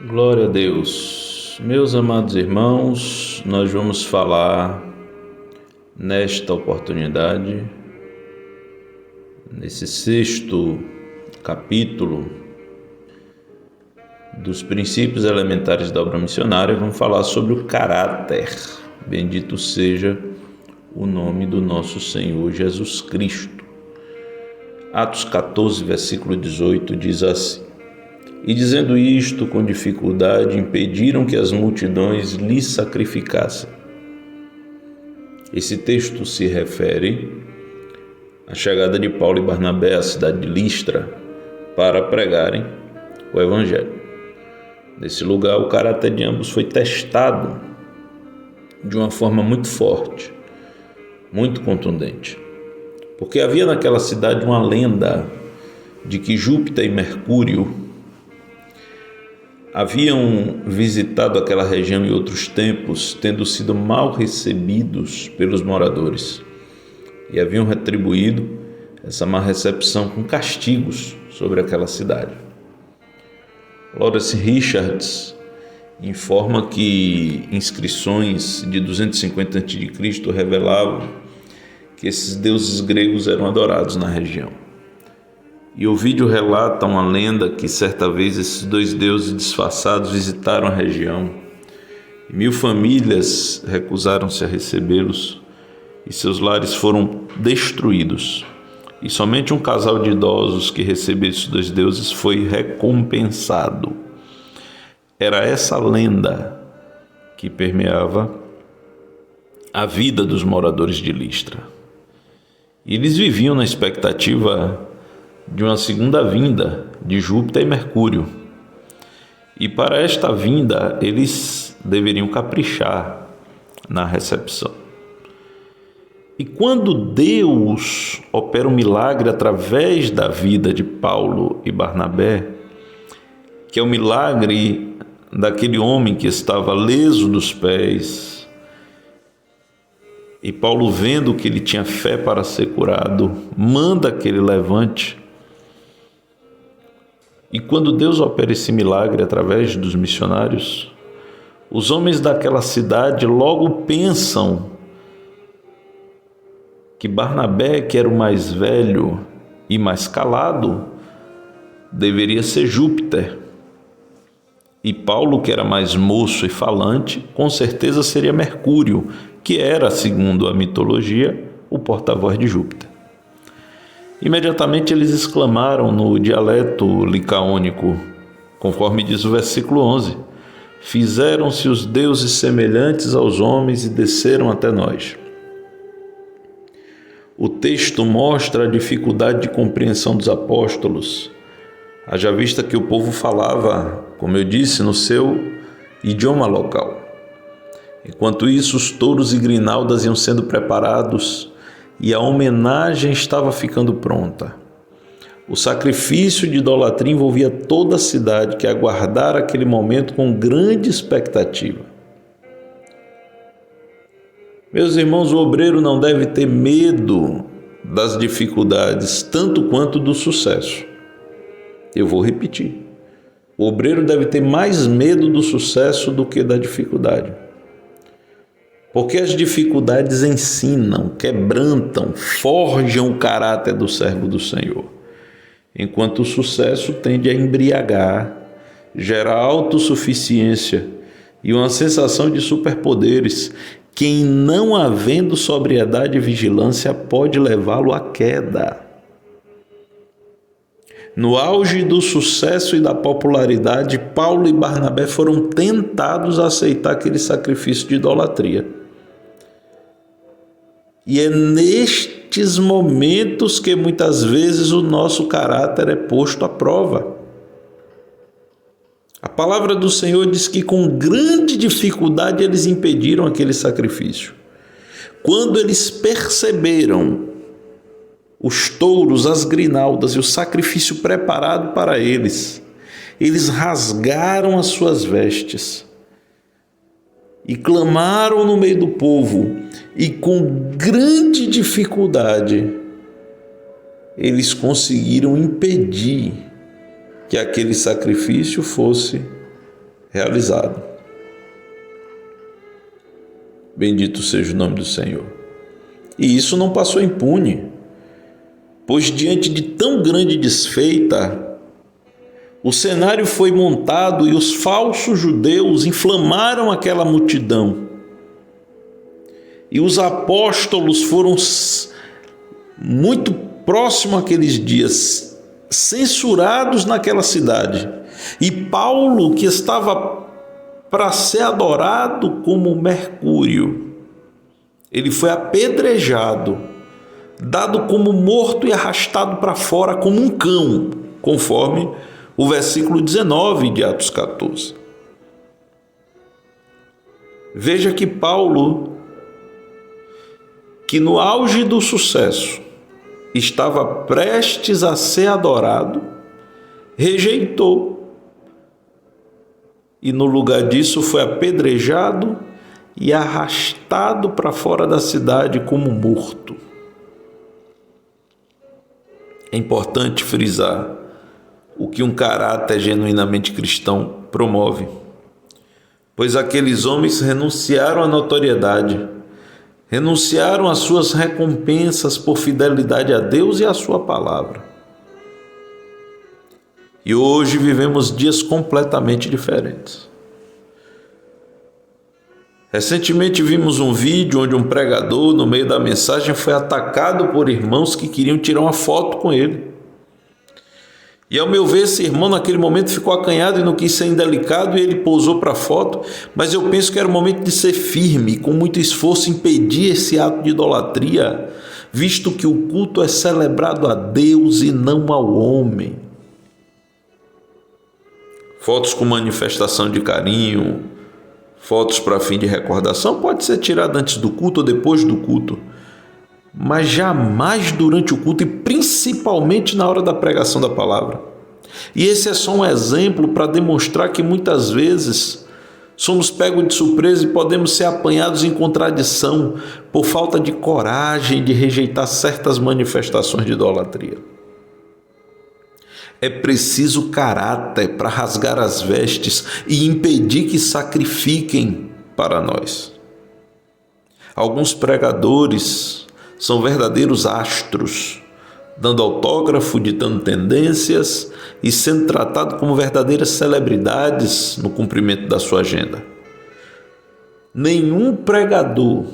Glória a Deus. Meus amados irmãos, nós vamos falar nesta oportunidade, nesse sexto capítulo dos princípios elementares da obra missionária, vamos falar sobre o caráter. Bendito seja o nome do nosso Senhor Jesus Cristo. Atos 14, versículo 18 diz assim: E dizendo isto com dificuldade, impediram que as multidões lhe sacrificassem. Esse texto se refere à chegada de Paulo e Barnabé à cidade de Listra para pregarem o Evangelho. Nesse lugar, o caráter de ambos foi testado de uma forma muito forte, muito contundente, porque havia naquela cidade uma lenda de que Júpiter e Mercúrio haviam visitado aquela região em outros tempos, tendo sido mal recebidos pelos moradores, e haviam retribuído essa má recepção com castigos sobre aquela cidade. Lawrence Richards informa que inscrições de 250 a.C. revelavam que esses deuses gregos eram adorados na região. E o vídeo relata uma lenda que certa vez esses dois deuses disfarçados visitaram a região e 1000 famílias recusaram-se a recebê-los e seus lares foram destruídos. E somente um casal de idosos que recebeu esses dois deuses foi recompensado. Era essa lenda que permeava a vida dos moradores de Listra. E eles viviam na expectativa de uma segunda vinda de Júpiter e Mercúrio. E para esta vinda, eles deveriam caprichar na recepção. E quando Deus opera um milagre através da vida de Paulo e Barnabé, que é o milagre daquele homem que estava leso dos pés, e Paulo, vendo que ele tinha fé para ser curado, manda que ele levante. E quando Deus opera esse milagre através dos missionários, os homens daquela cidade logo pensam que Barnabé, que era o mais velho e mais calado, deveria ser Júpiter. E Paulo, que era mais moço e falante, com certeza seria Mercúrio, que era, segundo a mitologia, o porta-voz de Júpiter. Imediatamente eles exclamaram no dialeto licaônico, conforme diz o versículo 11: Fizeram-se os deuses semelhantes aos homens e desceram até nós. O texto mostra a dificuldade de compreensão dos apóstolos, haja vista que o povo falava, como eu disse, no seu idioma local. Enquanto isso, os touros e grinaldas iam sendo preparados e a homenagem estava ficando pronta. O sacrifício de idolatria envolvia toda a cidade, que aguardara aquele momento com grande expectativa. Meus irmãos, o obreiro não deve ter medo das dificuldades, tanto quanto do sucesso. Eu vou repetir. O obreiro deve ter mais medo do sucesso do que da dificuldade. Porque as dificuldades ensinam, quebrantam, forjam o caráter do servo do Senhor. Enquanto o sucesso tende a embriagar, gera autossuficiência e uma sensação de superpoderes, que, em não havendo sobriedade e vigilância, pode levá-lo à queda. No auge do sucesso e da popularidade, Paulo e Barnabé foram tentados a aceitar aquele sacrifício de idolatria. E é nestes momentos que muitas vezes o nosso caráter é posto à prova. A palavra do Senhor diz que com grande dificuldade eles impediram aquele sacrifício. Quando eles perceberam os touros, as grinaldas e o sacrifício preparado para eles, eles rasgaram as suas vestes e clamaram no meio do povo, e com grande dificuldade eles conseguiram impedir que aquele sacrifício fosse realizado. Bendito seja o nome do Senhor. E isso não passou impune, pois diante de tão grande desfeita, o cenário foi montado e os falsos judeus inflamaram aquela multidão. E os apóstolos foram muito próximos àqueles dias, censurados naquela cidade. E Paulo, que estava para ser adorado como Mercúrio, ele foi apedrejado, dado como morto e arrastado para fora como um cão, conforme o versículo 19 de Atos 14. Veja que Paulo, que no auge do sucesso estava prestes a ser adorado, rejeitou e no lugar disso foi apedrejado e arrastado para fora da cidade como morto. É importante frisar o que um caráter genuinamente cristão promove, pois aqueles homens renunciaram à notoriedade, renunciaram às suas recompensas por fidelidade a Deus e à sua palavra. E hoje vivemos dias completamente diferentes. Recentemente vimos um vídeo onde um pregador, no meio da mensagem, foi atacado por irmãos que queriam tirar uma foto com ele. E ao meu ver, esse irmão naquele momento ficou acanhado e não quis ser indelicado e ele pousou para a foto, mas eu penso que era o momento de ser firme, com muito esforço impedir esse ato de idolatria, visto que o culto é celebrado a Deus e não ao homem. Fotos com manifestação de carinho, fotos para fim de recordação, pode ser tirada antes do culto ou depois do culto, mas jamais durante o culto e principalmente na hora da pregação da palavra. E esse é só um exemplo para demonstrar que muitas vezes somos pegos de surpresa e podemos ser apanhados em contradição por falta de coragem de rejeitar certas manifestações de idolatria. É preciso caráter para rasgar as vestes e impedir que sacrifiquem para nós. Alguns pregadores são verdadeiros astros, dando autógrafo, ditando tendências e sendo tratados como verdadeiras celebridades no cumprimento da sua agenda. Nenhum pregador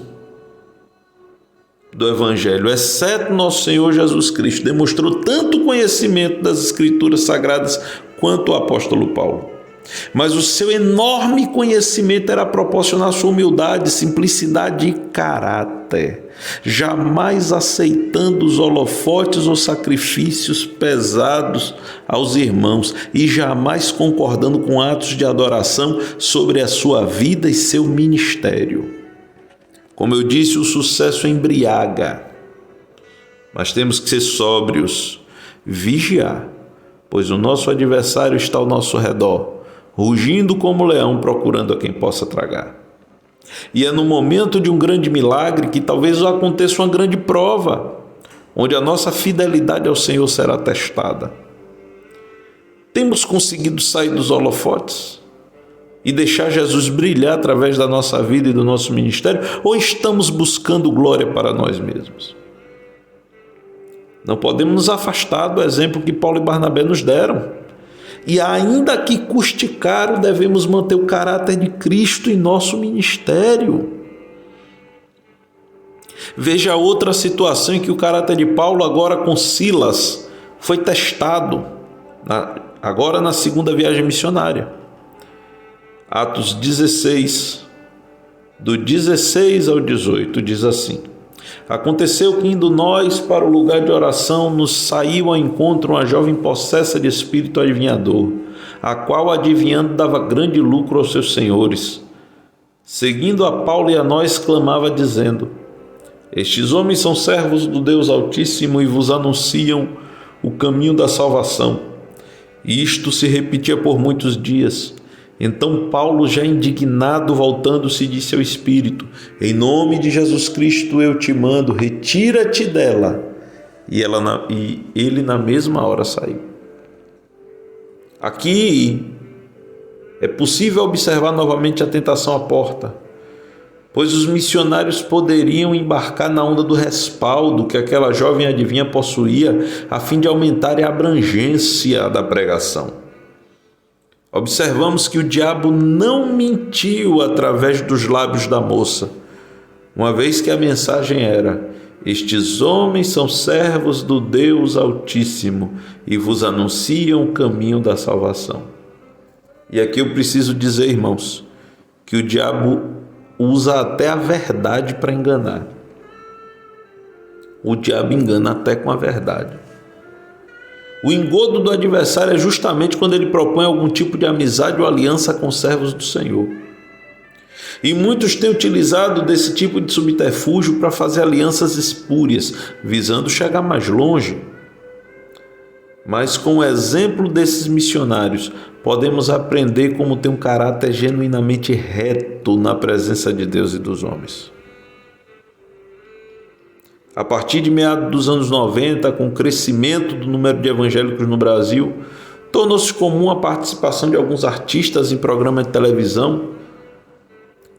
do Evangelho, exceto nosso Senhor Jesus Cristo, demonstrou tanto conhecimento das Escrituras Sagradas quanto o apóstolo Paulo. Mas o seu enorme conhecimento era proporcionar sua humildade, simplicidade e caráter, jamais aceitando os holofotes ou sacrifícios pesados aos irmãos e jamais concordando com atos de adoração sobre a sua vida e seu ministério. Como eu disse, o sucesso embriaga, mas temos que ser sóbrios, vigiar, pois o nosso adversário está ao nosso redor, rugindo como leão procurando a quem possa tragar. E é no momento de um grande milagre que talvez aconteça uma grande prova, onde a nossa fidelidade ao Senhor será testada. Temos conseguido sair dos holofotes e deixar Jesus brilhar através da nossa vida e do nosso ministério, ou estamos buscando glória para nós mesmos? Não podemos nos afastar do exemplo que Paulo e Barnabé nos deram. E ainda que custe caro, devemos manter o caráter de Cristo em nosso ministério. Veja outra situação em que o caráter de Paulo, agora com Silas, foi testado, agora na segunda viagem missionária. Atos 16, do 16 ao 18, diz assim: Aconteceu que, indo nós para o lugar de oração, nos saiu ao encontro uma jovem possessa de espírito adivinhador, a qual, adivinhando, dava grande lucro aos seus senhores. Seguindo a Paulo e a nós, clamava, dizendo: Estes homens são servos do Deus Altíssimo e vos anunciam o caminho da salvação. E isto se repetia por muitos dias. Então Paulo, já indignado, voltando-se, disse ao Espírito: Em nome de Jesus Cristo eu te mando, retira-te dela. E ele na mesma hora saiu. Aqui É possível observar novamente a tentação à porta, pois os missionários poderiam embarcar na onda do respaldo que aquela jovem adivinha possuía, a fim de aumentar a abrangência da pregação. Observamos que o diabo não mentiu através dos lábios da moça, uma vez que a mensagem era: estes homens são servos do Deus Altíssimo e vos anunciam o caminho da salvação. E aqui eu preciso dizer, irmãos, que o diabo usa até a verdade para enganar. O diabo engana até com a verdade. O engodo do adversário é justamente quando ele propõe algum tipo de amizade ou aliança com os servos do Senhor. E muitos têm utilizado desse tipo de subterfúgio para fazer alianças espúrias, visando chegar mais longe. Mas com o exemplo desses missionários, podemos aprender como ter um caráter genuinamente reto na presença de Deus e dos homens. A partir de meados dos anos 90, com o crescimento do número de evangélicos no Brasil, tornou-se comum a participação de alguns artistas em programas de televisão.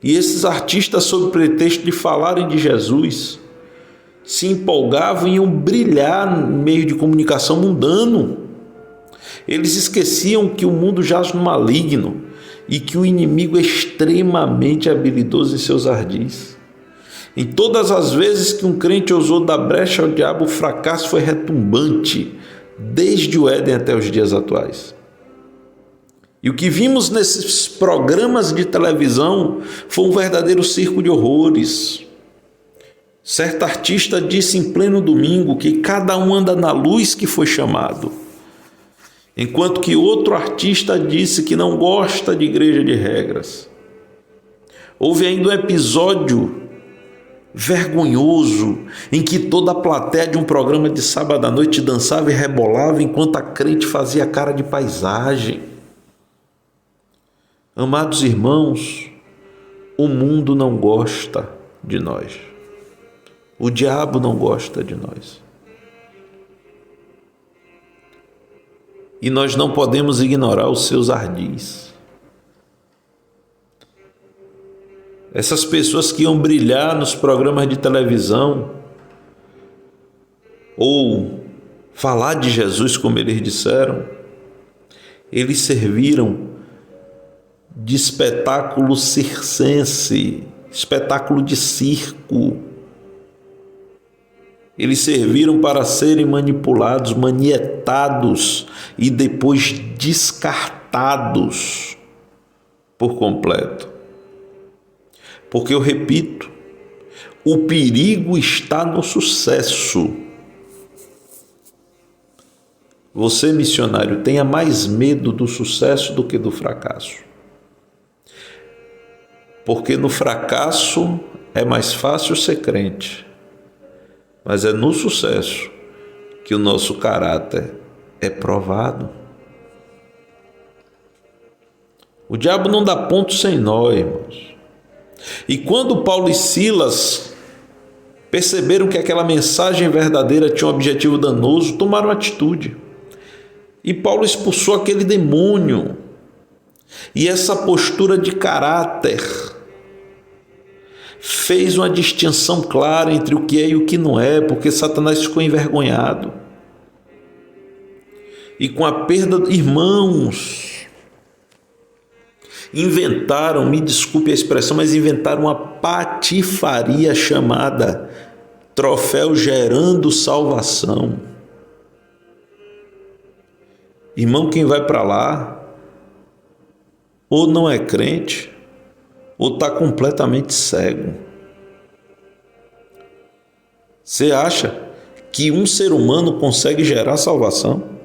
E esses artistas, sob pretexto de falarem de Jesus, se empolgavam e iam brilhar no meio de comunicação mundano. Eles esqueciam que o mundo jaz no maligno e que o inimigo é extremamente habilidoso em seus ardis. Em todas as vezes que um crente ousou dar brecha ao diabo, o fracasso foi retumbante, desde o Éden até os dias atuais. E o que vimos nesses programas de televisão foi um verdadeiro circo de horrores. Certo artista disse em pleno domingo que cada um anda na luz que foi chamado, enquanto que outro artista disse que não gosta de igreja de regras. Houve ainda um episódio vergonhoso em que toda a plateia de um programa de sábado à noite dançava e rebolava enquanto a crente fazia cara de paisagem. Amados irmãos, o mundo não gosta de nós. O diabo não gosta de nós. E nós não podemos ignorar os seus ardis. Essas pessoas que iam brilhar nos programas de televisão ou falar de Jesus, como eles disseram, eles serviram de espetáculo circense, espetáculo de circo. Eles serviram para serem manipulados, manietados e depois descartados por completo. Porque eu repito, o perigo está no sucesso. Você, missionário, tenha mais medo do sucesso do que do fracasso. Porque no fracasso é mais fácil ser crente, mas é no sucesso que o nosso caráter é provado. O diabo não dá ponto sem nó, irmãos. E quando Paulo e Silas perceberam que aquela mensagem verdadeira tinha um objetivo danoso, tomaram atitude. E Paulo expulsou aquele demônio. E essa postura de caráter fez uma distinção clara entre o que é e o que não é, porque Satanás ficou envergonhado. E com a perda, irmãos, inventaram, me desculpe a expressão, mas inventaram uma patifaria chamada Troféu Gerando Salvação. Irmão, quem vai para lá ou não é crente ou está completamente cego. Você acha que um ser humano consegue gerar salvação?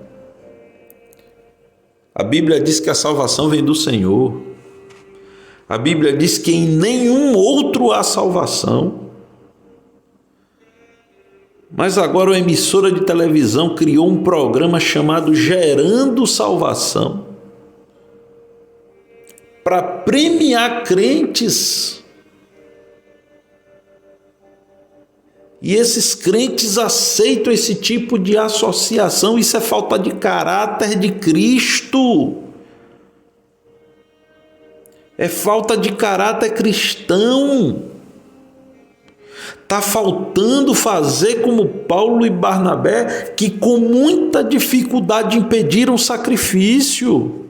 A Bíblia diz que a salvação vem do Senhor. A Bíblia diz que em nenhum outro há salvação. Mas agora uma emissora de televisão criou um programa chamado Gerando Salvação para premiar crentes. E esses crentes aceitam esse tipo de associação. Isso é falta de caráter de Cristo. é falta de caráter cristão. Está faltando fazer como Paulo e Barnabé, que com muita dificuldade impediram o sacrifício.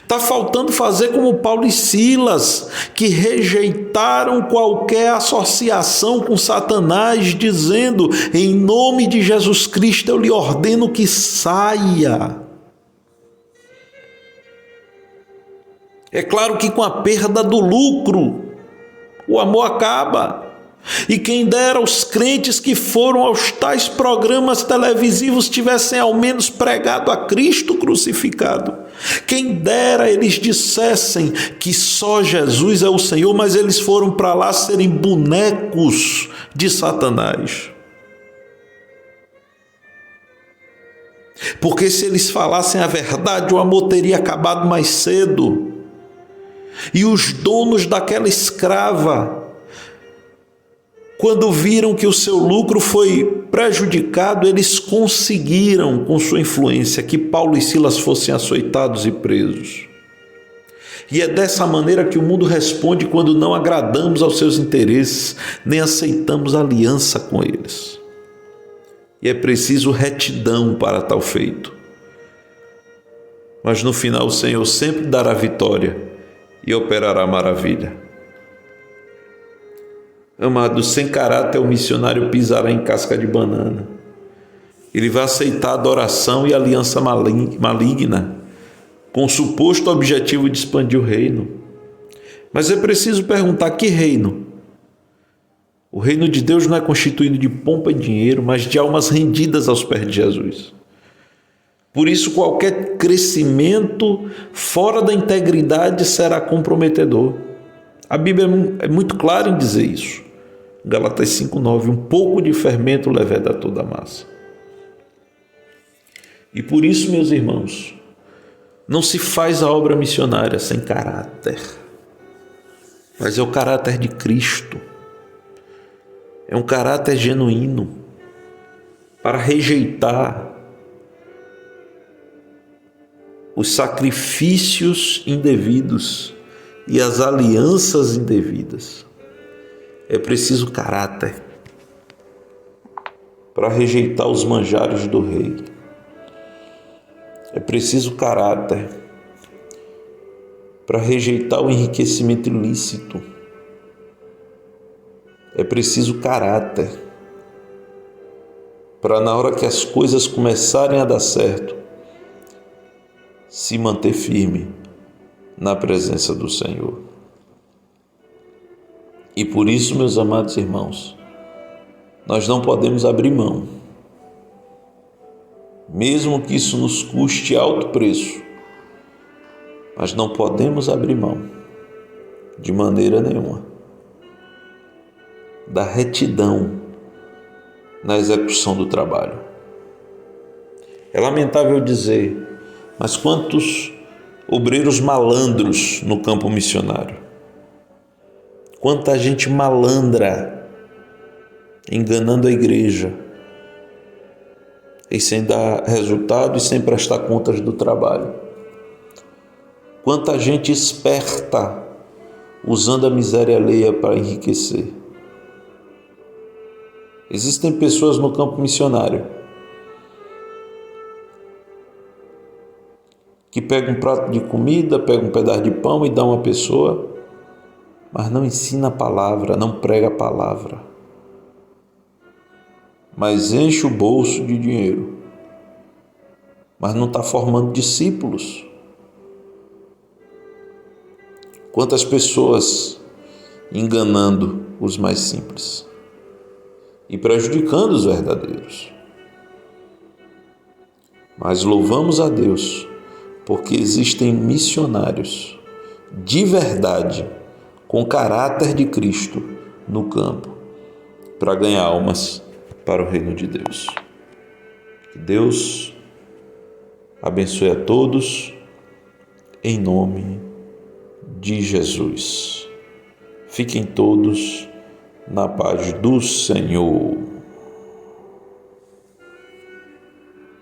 Está faltando fazer como Paulo e Silas, que rejeitaram qualquer associação com Satanás, dizendo: em nome de Jesus Cristo eu lhe ordeno que saia. É claro que com a perda do lucro, o amor acaba. E quem dera os crentes que foram aos tais programas televisivos tivessem ao menos pregado a Cristo crucificado. Quem dera eles dissessem que só Jesus é o Senhor, mas eles foram para lá serem bonecos de Satanás. Porque se eles falassem a verdade, o amor teria acabado mais cedo. E os donos daquela escrava, quando viram que o seu lucro foi prejudicado, eles conseguiram, com sua influência, que Paulo e Silas fossem açoitados e presos. E é dessa maneira que o mundo responde quando não agradamos aos seus interesses, nem aceitamos aliança com eles. E é preciso retidão para tal feito. Mas no final o Senhor sempre dará vitória e operará maravilha. Amado, sem caráter o missionário pisará em casca de banana. Ele vai aceitar adoração e aliança maligna, com o suposto objetivo de expandir o reino. Mas é preciso perguntar: que reino? O reino de Deus não é constituído de pompa e dinheiro, mas de almas rendidas aos pés de Jesus. Por isso, qualquer crescimento fora da integridade será comprometedor. A Bíblia é muito clara em dizer isso. Gálatas 5:9, um pouco de fermento leveda toda a massa. E por isso, meus irmãos, não se faz a obra missionária sem caráter, mas é o caráter de Cristo. É um caráter genuíno para rejeitar os sacrifícios indevidos e as alianças indevidas. É preciso caráter para rejeitar os manjares do rei. É preciso caráter para rejeitar o enriquecimento ilícito. É preciso caráter para, na hora que as coisas começarem a dar certo, se manter firme na presença do Senhor. E por isso, meus amados irmãos, nós não podemos abrir mão, mesmo que isso nos custe alto preço, mas não podemos abrir mão, de maneira nenhuma, da retidão na execução do trabalho. É lamentável dizer, mas quantos obreiros malandros no campo missionário, quanta gente malandra enganando a igreja e sem dar resultado e sem prestar contas do trabalho. Quanta gente esperta usando a miséria alheia para enriquecer. Existem pessoas no campo missionário que pegam um prato de comida, pegam um pedaço de pão e dão a uma pessoa, mas não ensina a palavra, não prega a palavra, mas enche o bolso de dinheiro, mas não está formando discípulos. Quantas pessoas enganando os mais simples e prejudicando os verdadeiros. Mas louvamos a Deus, porque existem missionários de verdade, com caráter de Cristo no campo, para ganhar almas para o reino de Deus. Que Deus abençoe a todos, em nome de Jesus. Fiquem todos na paz do Senhor.